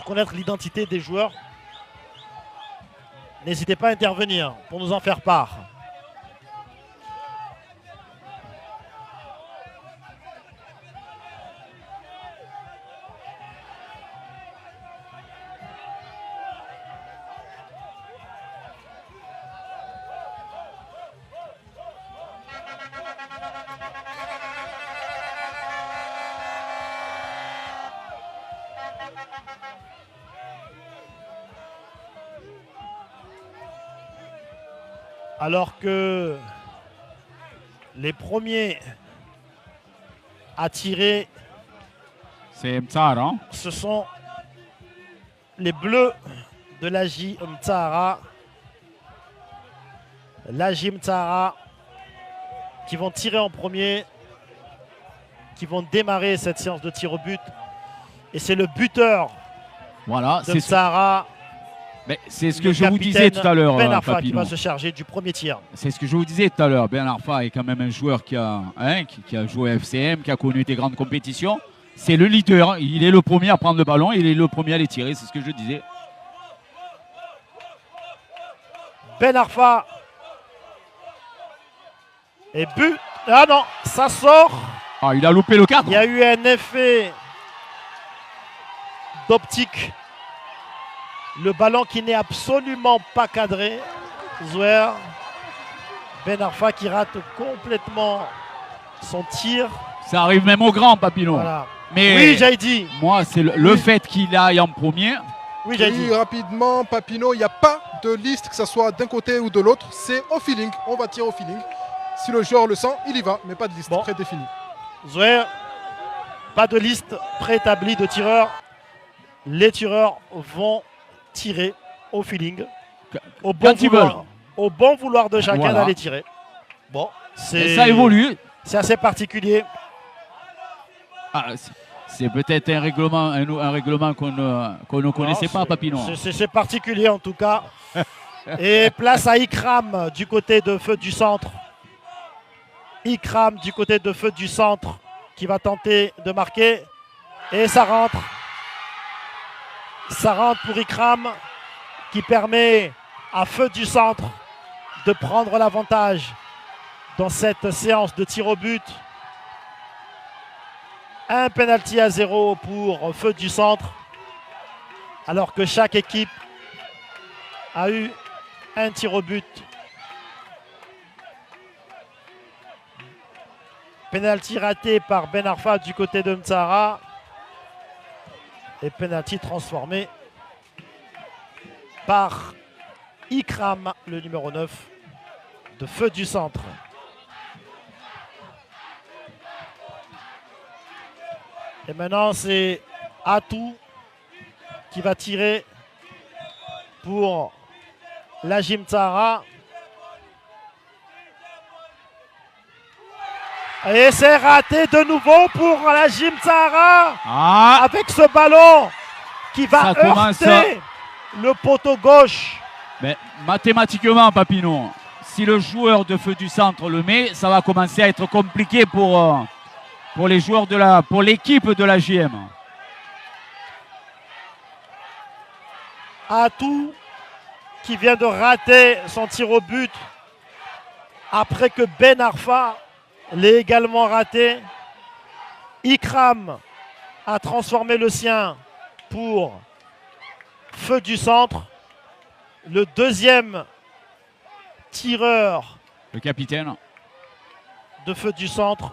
pour connaître l'identité des joueurs. N'hésitez pas à intervenir pour nous en faire part. Alors que les premiers à tirer, c'est Mtsara. Ce sont les Bleus de l'AJ Mtsara. L'AJ Mtsara qui vont tirer en premier, qui vont démarrer cette séance de tir au but. Et c'est le buteur de Mtsara. Mais c'est ce que je vous disais tout à l'heure, Ben Arfa, Papineau. qui va se charger du premier tir. C'est ce que je vous disais tout à l'heure. Ben Arfa est quand même un joueur qui a joué à FCM, qui a connu des grandes compétitions. C'est le leader. Il est le premier à prendre le ballon. Il est le premier à les tirer. C'est ce que je disais. Ben Arfa. Et but. Ah non, ça sort. Ah, il a loupé le cadre. Il y a eu un effet d'optique. Le ballon qui n'est absolument pas cadré. Zouer. Ben Arfa qui rate complètement son tir. Ça arrive même au grand, Papineau. Voilà. Mais oui, j'ai dit. Moi, c'est le fait qu'il aille en premier. Oui, j'ai dit. Rapidement, Papineau, il n'y a pas de liste, que ce soit d'un côté ou de l'autre. C'est au feeling. On va tirer au feeling. Si le joueur le sent, il y va, mais pas de liste prédéfinie. Zouer, pas de liste préétablie de tireurs. Les tireurs vont tirer au feeling, au bon vouloir de chacun d'aller tirer. Bon, ça évolue. C'est assez particulier. Ah, c'est peut-être un règlement qu'on ne connaissait pas, Papineau. C'est particulier en tout cas. Et place à Ikram du côté de Feu du Centre. Ikram du côté de Feu du Centre qui va tenter de marquer. Et ça rentre. Ça rentre pour Ikram qui permet à Feu du Centre de prendre l'avantage dans cette séance de tir au but. Un penalty à 0 pour Feu du Centre, alors que chaque équipe a eu un tir au but. Penalty raté par Ben Arfa du côté de Mtsara. Et penalty transformé par Ikram, le numéro 9 de Feu du Centre. Et maintenant, c'est Atou qui va tirer pour la Mtsara. Et c'est raté de nouveau pour la Mtsara. Avec ce ballon qui va heurter le poteau gauche. Mais mathématiquement, Papineau, si le joueur de Feu du Centre le met, ça va commencer à être compliqué pour les joueurs pour l'équipe de la JM. Atou qui vient de rater son tir au but après que Ben Arfa l'ait également raté. Ikram a transformé le sien pour Feu du Centre. Le deuxième tireur, le capitaine de Feu du Centre,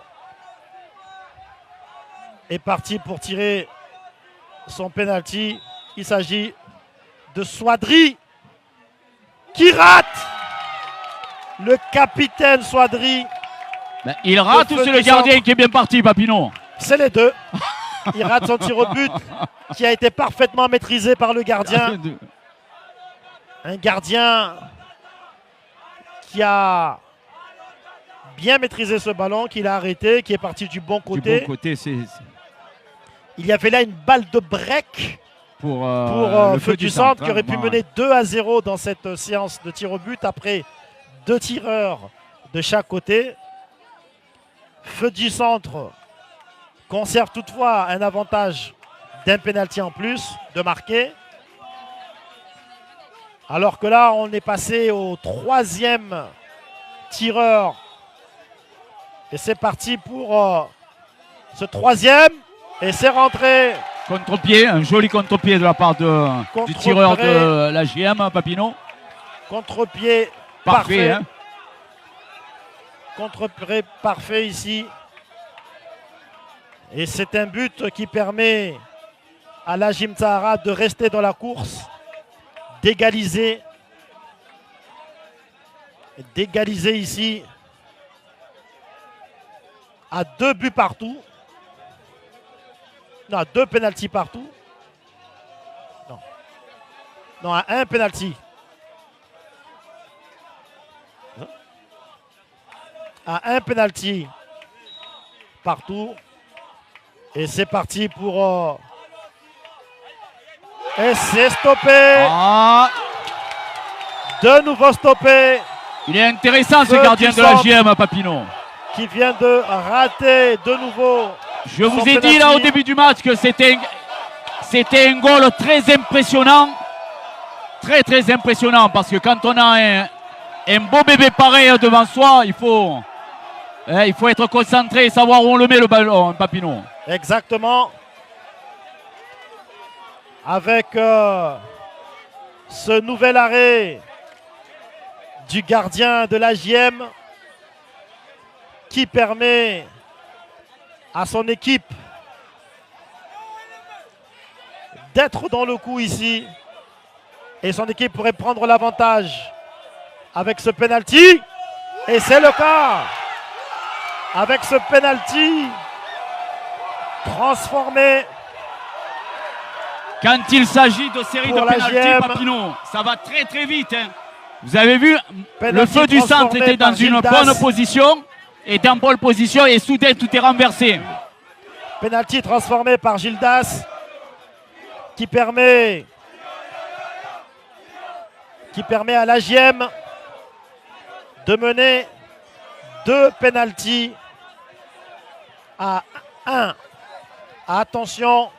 est parti pour tirer son penalty. Il s'agit de Souadri qui rate. Le capitaine Souadri. Ben, il rate ou c'est le gardien qui est bien parti, Papineau? C'est les deux. Il rate son tir au but qui a été parfaitement maîtrisé par le gardien. Un gardien qui a bien maîtrisé ce ballon, qui l'a arrêté, qui est parti du bon côté. Du bon côté, il y avait là une balle de break pour Feu du Centre qui aurait pu mener 2-0 dans cette séance de tir au but après deux tireurs de chaque côté. Feu du Centre conserve toutefois un avantage d'un penalty en plus de marquer. Alors que là, on est passé au 3e tireur. Et c'est parti pour ce 3e. Et c'est rentré. Contre-pied, un joli contre-pied de la part du tireur de la JM, Papineau. Contre-pied parfait. Hein. Contre-pied parfait ici. Et c'est un but qui permet à la Jim Sahara de rester dans la course, d'égaliser. D'égaliser ici à 2 buts partout. Non, à 2 pénaltys partout. Non. Non, à 1 pénalty. À 1 pénalty partout. Et c'est parti pour... Et c'est stoppé. Ah. De nouveau stoppé. Il est intéressant ce gardien de la JM, Papineau. Qui vient de rater de nouveau. Je vous ai dit là au début du match que c'était un goal très impressionnant. Très très impressionnant parce que quand on a un beau bébé pareil devant soi, il faut être concentré et savoir où on le met le ballon, Papineau. Exactement. Avec ce nouvel arrêt du gardien de la JM qui permet à son équipe d'être dans le coup ici. Et son équipe pourrait prendre l'avantage avec ce penalty. Et c'est le cas. Avec ce penalty transformé. Quand il s'agit de série de penalty, Papineau, ça va très très vite. Hein. Vous avez vu, le feu du centre était dans une bonne position. Et en bonne position et soudain tout est renversé. Penalty transformé par Gildas qui permet à l'AGM de mener 2 penaltys à 1. Attention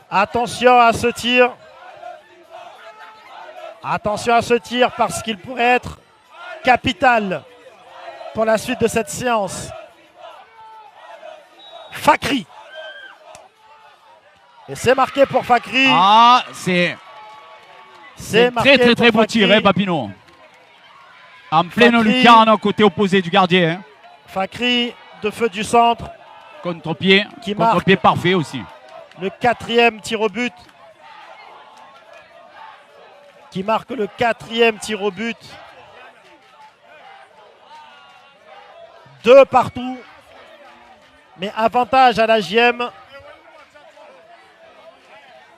à ce tir. Attention à ce tir parce qu'il pourrait être capital pour la suite de cette séance. Fakri. Et c'est marqué pour Fakri. Ah, c'est très très beau tir, hein, Papineau. En pleine lucarne, côté opposé du gardien. Hein. Fakri de feu du centre. Contre-pied parfait aussi. Le 4e tir au but. Qui marque le 4e tir au but. 2 partout, mais avantage à la JM.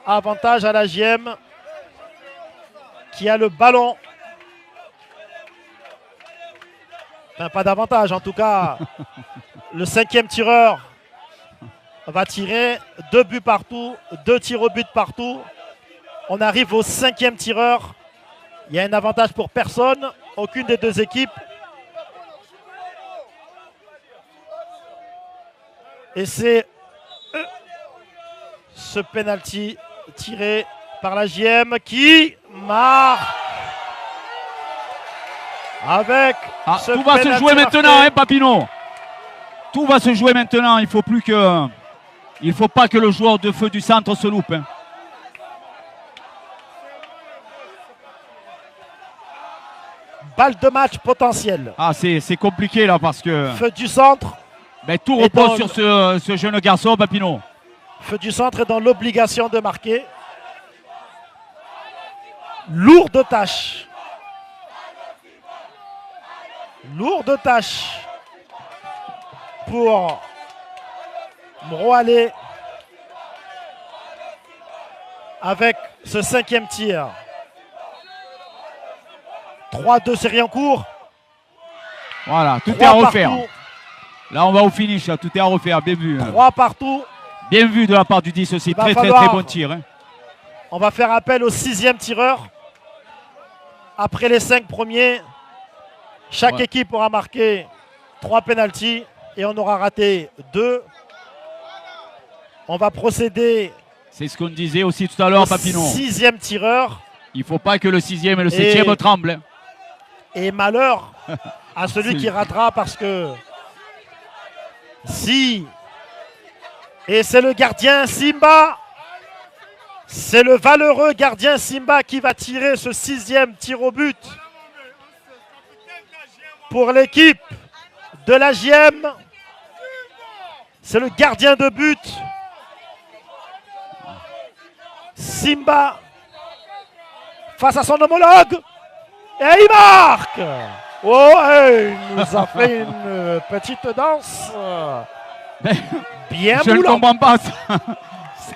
Avantage à la JM qui a le ballon. Enfin, pas d'avantage, en tout cas. Le 5e tireur va tirer. 2 buts partout, 2 tirs au but partout. On arrive au 5e tireur. Il y a un avantage pour personne, aucune des 2 équipes. Et c'est ce penalty tiré par la JM qui marque avec ce tout va se jouer maintenant, hein, Papineau. Tout va se jouer maintenant. Il faut pas que le joueur de feu du centre se loupe. Hein. Balle de match potentielle. Ah, c'est compliqué là parce que feu du centre. Mais tout repose sur ce jeune garçon, Papineau. Feu du centre est dans l'obligation de marquer. Lourde tâche. Lourde tâche pour Mroualé avec ce 5e tir. 3-2 série en cours. Voilà, tout est à refaire. Là, on va au finish, tout est à refaire, bien vu. 3 partout. Bien vu de la part du 10 aussi, très bon tir. Hein. On va faire appel au 6e tireur. Après les 5 premiers, chaque équipe aura marqué 3 pénaltys et on aura raté 2. On va procéder C'est ce qu'on disait aussi tout à l'heure, au Papineau. 6e tireur. Il ne faut pas que le 6e et le 7e tremblent. Et malheur à celui qui ratera parce que si, et c'est le gardien Simba, c'est le valeureux gardien Simba qui va tirer ce 6e tir au but pour l'équipe de la JM. C'est le gardien de but Simba face à son homologue. Et il marque. Oh, il nous a fait une petite danse bien Je ne moulante. comprends pas ça.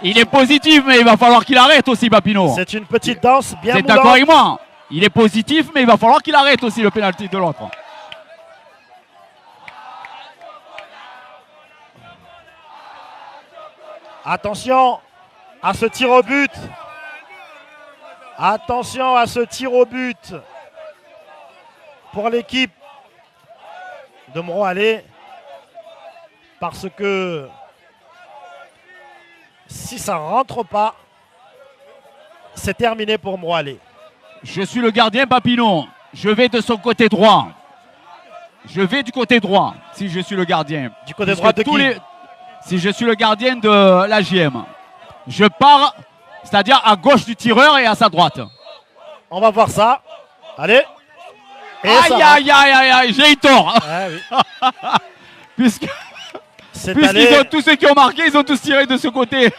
Il est positif, mais il va falloir qu'il arrête aussi, Papineau. C'est une petite danse bien C'est moulante. d'accord avec moi. Il est positif, mais il va falloir qu'il arrête aussi le pénalty de l'autre. Attention à ce tir au but. Attention à ce tir au but pour l'équipe de Morohalé. Parce que si ça ne rentre pas, c'est terminé pour Morohalé. Je suis le gardien, Papineau. Je vais de son côté droit. Je vais du côté droit, si je suis le gardien. Du côté droit de qui? Si je suis le gardien de la JM. Je pars, c'est-à-dire à gauche du tireur et à sa droite. On va voir ça. Allez. Et ça Aïe, va. aïe, aïe, aïe, aïe, j'ai eu tort. Ah oui. C'est Puisqu'ils allé, ont tous ceux qui ont marqué, ils ont tous tiré de ce côté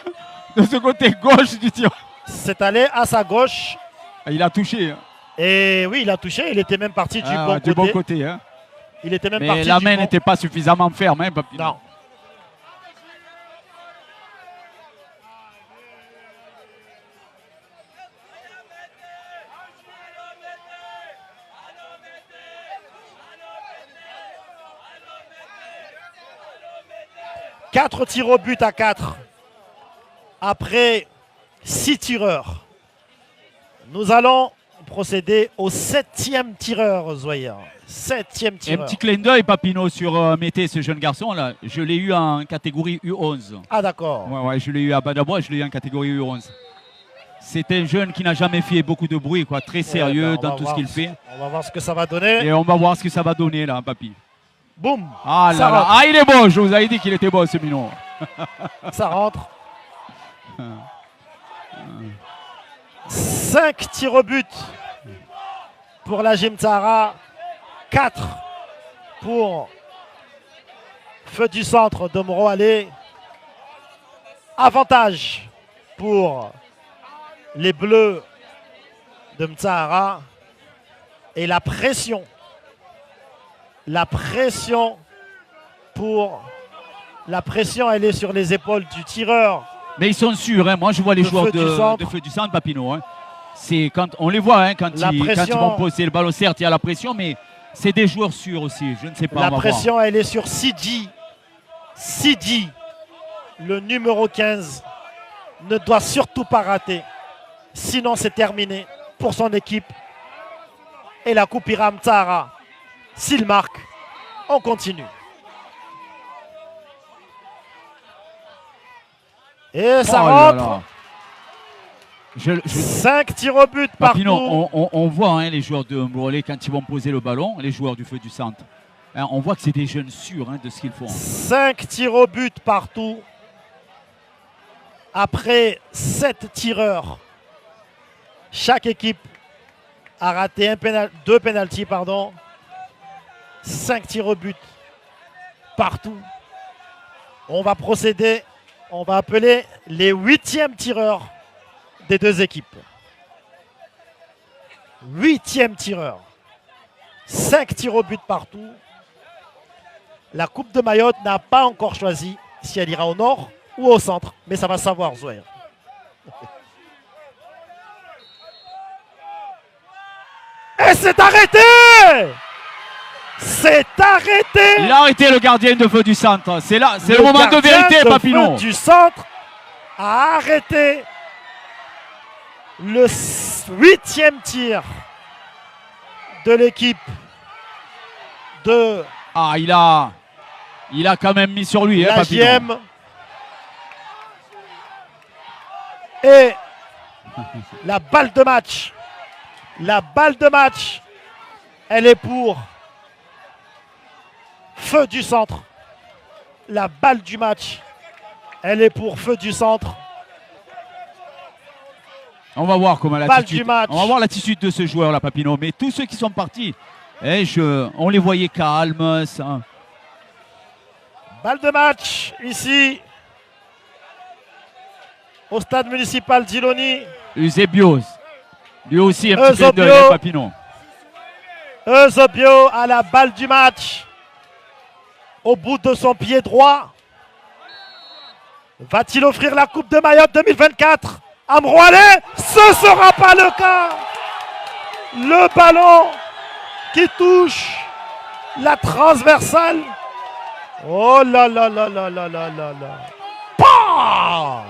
gauche du tir. c'est allé à sa gauche. Il a touché. Et oui, il a touché. Il était même parti du bon côté. Hein. Il était même Mais parti la du main bon... n'était pas suffisamment ferme, hein, Papineau. Non. Quatre tirs au but à 4. Après 6 tireurs. Nous allons procéder au 7e tireur, Zoyer. 7e Un tireur. petit clin d'œil, Papineau, sur Mété, ce jeune garçon là. Je l'ai eu en catégorie U11. Ah d'accord. Ouais, je l'ai eu à Badabois, je l'ai eu en catégorie U11. C'est un jeune qui n'a jamais fait beaucoup de bruit, quoi. Très sérieux on va dans tout ce voir qu'il fait. On va voir ce que ça va donner. Et on va voir ce que ça va donner là, Papi. Boum. Ah Ça là là, rentre. ah il est bon, je vous avais dit qu'il était bon ce minot. Ça rentre. 5 tirs au but pour la Jim Tsara. 4 pour Feu du Centre de Morohalé. Avantage pour les Bleus de Mtsahara. Et la pression elle est sur les épaules du tireur. Mais ils sont sûrs, hein. Moi je vois les De joueurs Feu du de Centre. Feu du Centre, Papineau. Hein. C'est quand on les voit, hein, quand ils vont poser le ballon, certes il y a la pression, mais c'est des joueurs sûrs aussi. Je ne sais pas. La pression, elle est sur Sidi. Sidi, le numéro 15, ne doit surtout pas rater. Sinon, c'est terminé pour son équipe. Et la coupe ira à Mtsahara. S'il marque, on continue. Et ça rentre. 5 tirs au but partout. Papineau, on voit hein, les joueurs de Morohalé quand ils vont poser le ballon, les joueurs du Feu du Centre. Hein, on voit que c'est des jeunes sûrs hein, de ce qu'ils font. 5 tirs au but partout. Après 7 tireurs, chaque équipe a raté 2 pénaltys. 5 tirs au but partout. On va procéder, on va appeler les 8e tireurs des deux équipes. 8e tireur. 5 tirs au but partout. La Coupe de Mayotte n'a pas encore choisi si elle ira au nord ou au centre. Mais ça va savoir, Zoé. Et c'est arrêté! C'est arrêté! Il a arrêté le gardien de Feu du Centre. C'est là, c'est le moment de vérité, Papineau. Du Centre a arrêté le 8e tir de l'équipe de Ah, il a quand même mis sur lui, hein, la Papineau. JM. Et la balle de match. La balle de match. Elle est pour Feu du Centre. La balle du match. Elle est pour Feu du Centre. On va voir comment Balle du match. On va voir l'attitude de ce joueur là, Papineau. Mais tous ceux qui sont partis, on les voyait calmes. Ça. Balle de match ici au stade municipal d'Iloni. Eusebio, lui aussi un petit peu Eusebio. de Papineau. Eusebio à la balle du match. Au bout de son pied droit. Va-t-il offrir la Coupe de Mayotte 2024 à Mroualé? Ce ne sera pas le cas. Le ballon qui touche la transversale. Oh là là là là là là là là. Pah!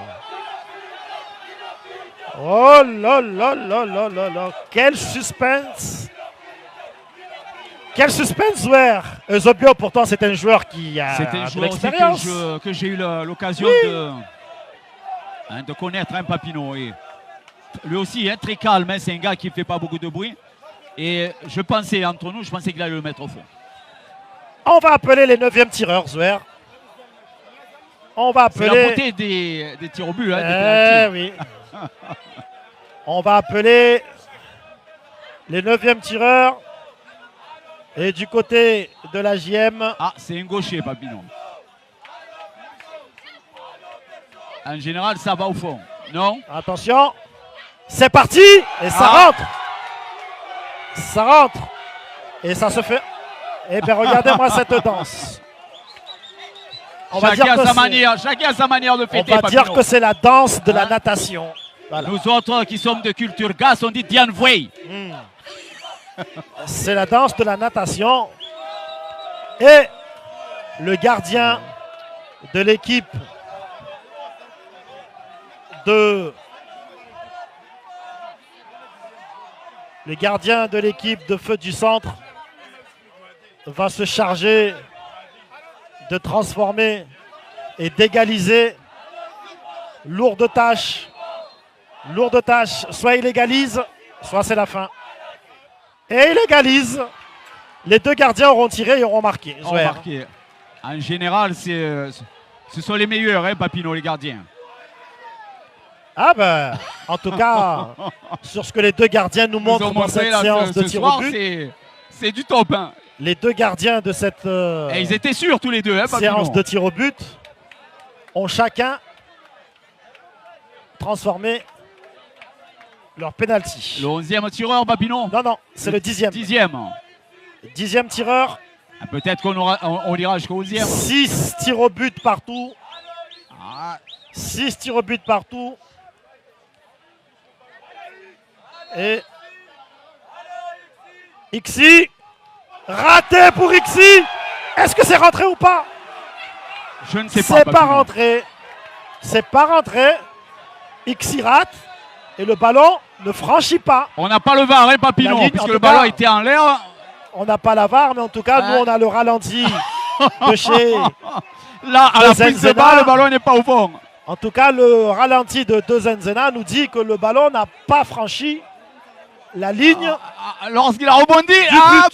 Oh là là là là là là. Quel suspense. Quel suspense, joueur. Eusebio, pourtant, c'est un joueur qui a de l'expérience. Que j'ai eu l'occasion de connaître, un Papineau. Et lui aussi, très calme, c'est un gars qui ne fait pas beaucoup de bruit. Et je pensais, entre nous, qu'il allait le mettre au fond. On va appeler les 9e tireurs, Zouer. On va appeler... C'est la beauté des tirs au but. Oui. On va appeler les 9e tireurs. Et du côté de la JM... Ah, c'est un gaucher, Papineau. En général, ça va au fond. Non? Attention. C'est parti. Et ça rentre. Ça rentre. Et ça se fait... Eh bien, regardez-moi cette danse. Chacun a sa manière de fêter, on va Papineau. dire que c'est la danse de la natation. Voilà. Nous autres qui sommes de culture gasse, on dit Diane Vouey. C'est la danse de la natation. Et le gardien de l'équipe de Feu du Centre va se charger de transformer et d'égaliser. Lourde tâche. Soit il égalise, soit c'est la fin. Et il égalise. Les deux gardiens auront tiré et auront marqué. En général, ce sont les meilleurs, Papineau, les gardiens. Ah ben, en tout cas, sur ce que les deux gardiens nous montrent dans cette séance de tir au but, c'est du top. Les deux gardiens de cette ils étaient sûrs tous les deux, séance de tir au but ont chacun transformé leur penalty. Le 11e tireur, Papineau? Non, c'est le 10e. 10e tireur. Peut-être qu'on ira jusqu'au 11e. 6 tirs au but partout. 6 tirs au but partout. Et Ixi, raté pour Ixi. Est-ce que c'est rentré ou pas? Je ne sais pas. C'est pas rentré. C'est pas rentré. Ixi rate et le ballon ne franchit pas. On n'a pas le VAR, Papineau, puisque le ballon était en l'air. On n'a pas la VAR, mais en tout cas, nous, on a le ralenti de chez... Là, à la prise de balle, le ballon n'est pas au fond. En tout cas, le ralenti de Zenzena nous dit que le ballon n'a pas franchi la ligne. Lorsqu'il a rebondi,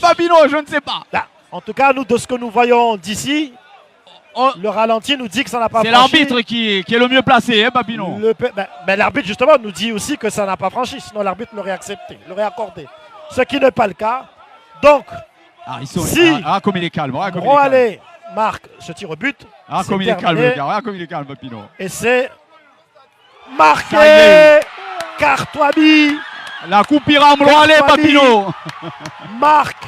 Papineau, je ne sais pas. Là, en tout cas, nous, de ce que nous voyons d'ici, le ralenti nous dit que ça n'a pas franchi. C'est l'arbitre qui est le mieux placé, Papineau. L'arbitre, justement, nous dit aussi que ça n'a pas franchi. Sinon, l'arbitre l'aurait accepté, l'aurait accordé. Ce qui n'est pas le cas. Donc, comme il est calme. Mroualé marque ce tir au but. Comme il est calme, le gars. Comme il est calme, Papineau. Et c'est marqué. Cartoibi. La coupe ira Mroualé, Papineau. Marque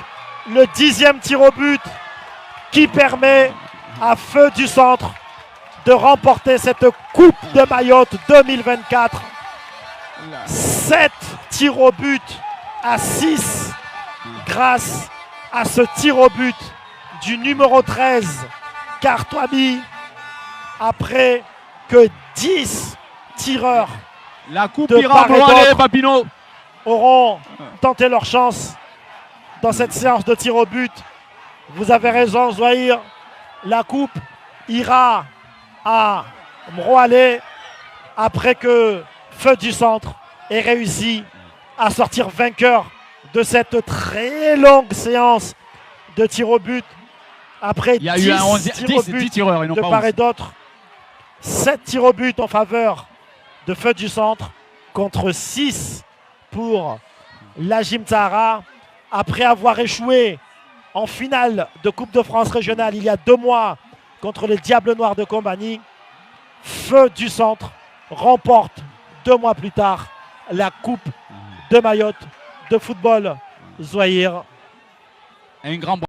le 10e tir au but qui permet à Feu du Centre de remporter cette Coupe de Mayotte 2024. 7 tirs au but à 6 grâce à ce tir au but du numéro 13, Cartoibi, après que 10 tireurs la coupe ira Mroualé, Papineau auront tenté leur chance dans cette séance de tir au but. Vous avez raison, Zouahir. La coupe ira à Mroualé après que Feu du Centre est réussi à sortir vainqueur de cette très longue séance de tir au but. Après Il y a eu un 11, 10 tireurs et non de pas part 11. et d'autre. 7 tirs au but en faveur de Feu du Centre contre 6 pour la Jim Tahara. Après avoir échoué en finale de Coupe de France régionale il y a 2 mois contre les Diables Noirs de Combani, Feu du Centre remporte 2 mois plus tard la Coupe de Mayotte de football Zouahir. Un grand